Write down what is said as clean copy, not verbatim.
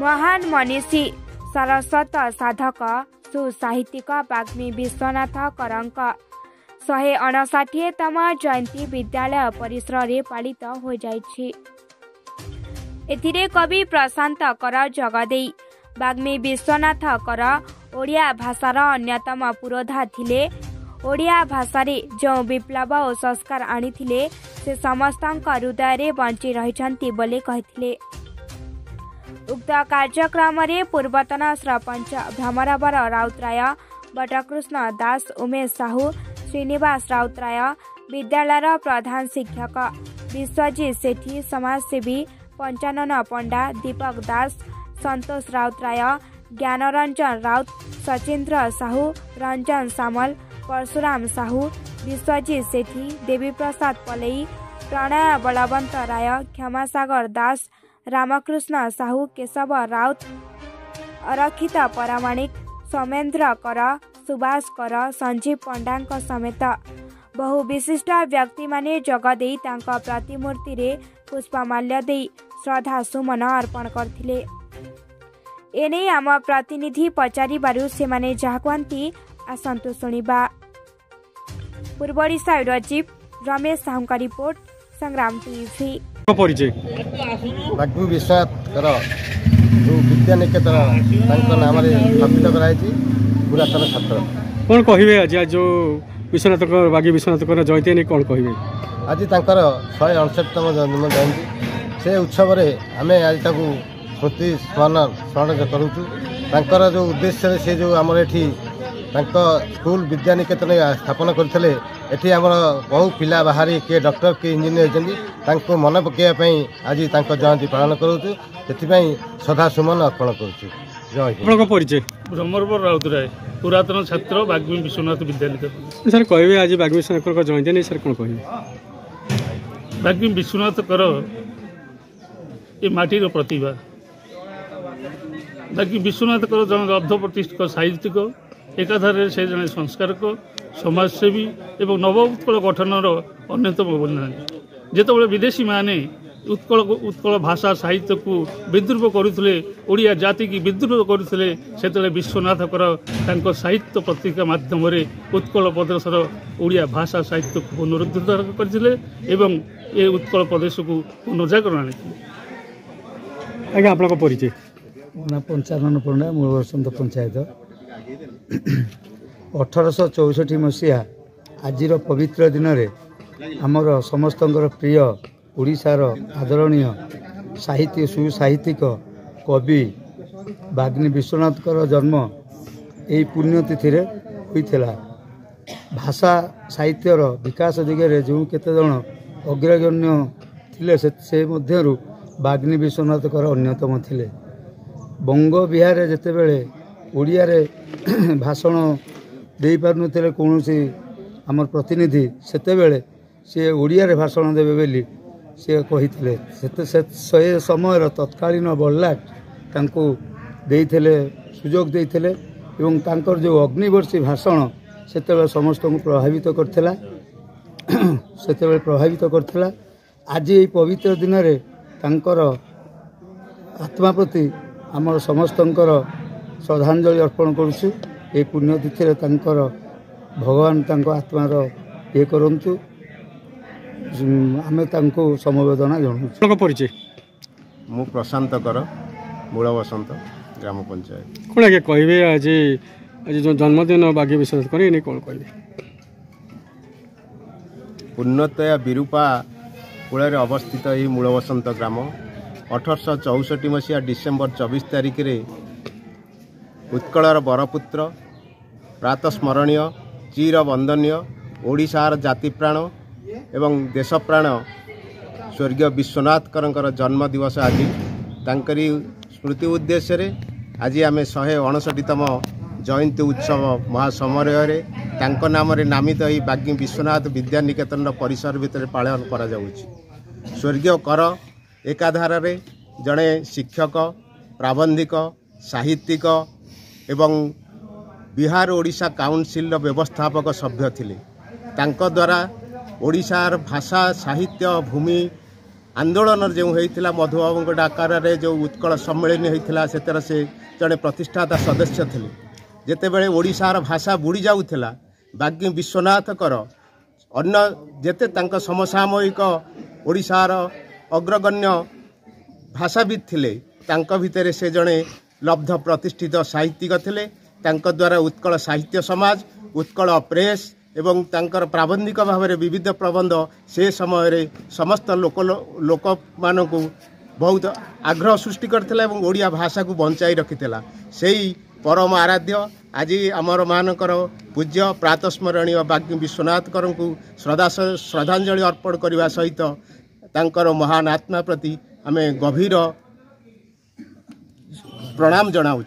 महान मनीषी सरस्वत साधक सुसाहित्यिक वाग्मी विश्वनाथ करंक 159तम जयंती विद्यालय परिसर रे पालित हो जाइछि। एथिरे कवि प्रशांत कर जगदे वाग्मी विश्वनाथ कर ओडिया भाषार अन्यतम पुरोधा थिले। ओडिया भाषा रे जो विप्लव और संस्कार आनिथिले से समस्तक हृदय रे बंची रहिछन्ति बोले कहिथिले। उक्त कार्यक्रम रे पूर्वतन सरपंच भ्रमरावर राउतराय, बटकृष्ण दास, उमेश साहू, श्रीनिवास राउतराय, विद्यालय प्रधान शिक्षक विश्वजीत सेठी, समाजसेवी पंचानन पंडा, दीपक दास, संतोष राउतराय, ज्ञानरंजन राउत, सचिंद्र साहू, रंजन सामल, परशुराम साहू, विश्वजीत सेठी, देवी प्रसाद पलई, प्रणय बलवंत राय, क्षमासागर दास, रामकृष्ण साहू, केशव राउत, अरक्षिता परामाणिक, सोमेन्द्र कर, सुभाष कर, संजीव पंडा समेत बहु विशिष्ट व्यक्ति माने जगदे तांका प्रतिमूर्ति रे पुष्पमाल्य दे श्रद्धा सुमन अर्पण करथिले। एने आम प्रतिनिधि पचारि बारु से माने जहा कहती आसंतु सुनिबा। पूर्वोडिशा चीफ रमेश साहू का रिपोर्ट, संग्राम टीवी। परिचय वाग्मी विश्वनाथ कर जो विद्या निकेतन नाम स्थापित कराई पुरातन छात्र कौन कहे आज जो विश्वनाथ वाग्मी विश्वनाथ जयंती नहीं कौन कहे आज 159तम जन्म जयंती से उत्सव आम आज स्मृति स्मरण करुचु। जो उद्देश्य से जो आम एठी स्कूल विद्या निकेतन स्थापन करते एठी आमर बहु पिला बाहरी किए डॉक्टर किए इंजीनियर होती मन पकड़ापी आज जयंती पालन करूँ से श्रद्धा सुमन अर्पण करुँ। परिचय भ्रमरावर राउतराय, पुरातन छात्र वाग्मी विश्वनाथ विद्या निकेतन। सर कहे आज वाग्मी विश्वनाथ जयंती नहीं सर कौन कहे वाग्मी विश्वनाथ कर ये माटीर प्रतिभा। वाग्मी विश्वनाथ कर जन अर्ध प्रतिष्ठित साहित्यिक एकाधारे से जन संस्कारक समाजसेवी एवं नव उत्कल गठनर अन्यतम जिते विदेशी माने उत्कल भाषा साहित्य को विद्रूप करुले, ओडिया जाति की विद्रूप करुले से विश्वनाथ कर साहित्य पत्रिका माध्यम उत्कल प्रदेशर ओडिया भाषा साहित्य को पुनरुद्धार करते एवं ये उत्कल प्रदेश को पुनर्जागरण आनी। आज्ञा आप परिचय पंचानन पंडा, मूल बसंत पंचायत। 1864 मसीहा आज पवित्र दिन में आमर समस्त प्रिय ओडिशार आदरणीय साहित्य सुसाहित्यिक कवि वाग्मी विश्वनाथ जन्म यही पुण्यतिथि होता। भाषा साहित्यर विकास दिगरे जो केते जन अग्रगण्य थिले से मध्यरु वाग्मी विश्वनाथ अन्यतम थिले। बंग बिहार जेतेबेले ओडिया रे भाषण दे पारुनथिले कौनसी आमर प्रतिनिधि सेतेबेले से ओडिया रे भाषण देबे बेली से कहिथिले। से समय तत्कालीन बल्लाट तांको देइथिले, सुजोग देइथिले एवं तांकर जो अग्निवर्षी भाषण सेतेबेले समस्त को प्रभावित करथिला। सेतेबेले प्रभावित करथिला। आज ये पवित्र दिन रे तांकर आत्मा प्रति आमर समस्तंकर श्रद्धांजलि अर्पण करुछु। ये पुण्यतिथि भगवान तांको आत्मार ये करंतु आमे तांको समवेदना जणाउछु। परिचय मु प्रशांत कर, मूल बसंत ग्राम पंचायत। कौन आगे कहे आज आज जो जन्मदिन वाग्मी विश्वनाथ करे कौन कहे उन्नतया विरूपा कूल अवस्थित यही मूल बसंत ग्राम 1864 मसीहा डिसेम्बर 24 तारिख उत्कलर बरपुत्र प्रातस्मरणीय चिर वंदनीय ओडिशार जातिप्राण एवं देशप्राण स्वर्गीय विश्वनाथ करंकर जन्म दिवस आज तांकरी स्मृति उद्देश्य रे आज आम 159तम जयंती उत्सव महासमारोह तांको नाम रे नामित ही वाग्मी विश्वनाथ विद्या निकेतन परिसर भितर पालन करा जाउछि। स्वर्गीय कर एकाधार रे जड़े शिक्षक, प्राबंधिक, साहित्यिक एवं बिहार ओडिशा काउंसिल व्यवस्थापक सभ्य थिले। तांको द्वारा ओडिशार भाषा साहित्य भूमि आंदोलन जो होता मधुबाबू डाकार जो उत्कल सम्मेलन होता से जड़े प्रतिष्ठाता सदस्य थे जितेबले ओडिशार भाषा बुड़ी जाऊला बाग्मी विश्वनाथकर अन्य जेते समसामयिक ओडिशार अग्रगण्य भाषाविद थिले तांका भितर से जड़े लब्ध प्रतिष्ठित साहित्यिक थिले तांका द्वारा उत्कल साहित्य समाज उत्कल प्रेस एवं तांकर प्राबंधिक भाव में विविध प्रबंध से समय समस्त लोक मानू बहुत आग्रह सृष्टि करथिला एवं ओडिया भाषा को बंचाई रखिथिला सेही परम आराध्य आज आमर मानकर पूज्य प्रातस्मरणीय बाग्मी विश्वनाथकर को श्रद्धांजलि अर्पण करने सहित तांकर महान आत्मा प्रति आमे गभीर प्रणाम जनाऊँ।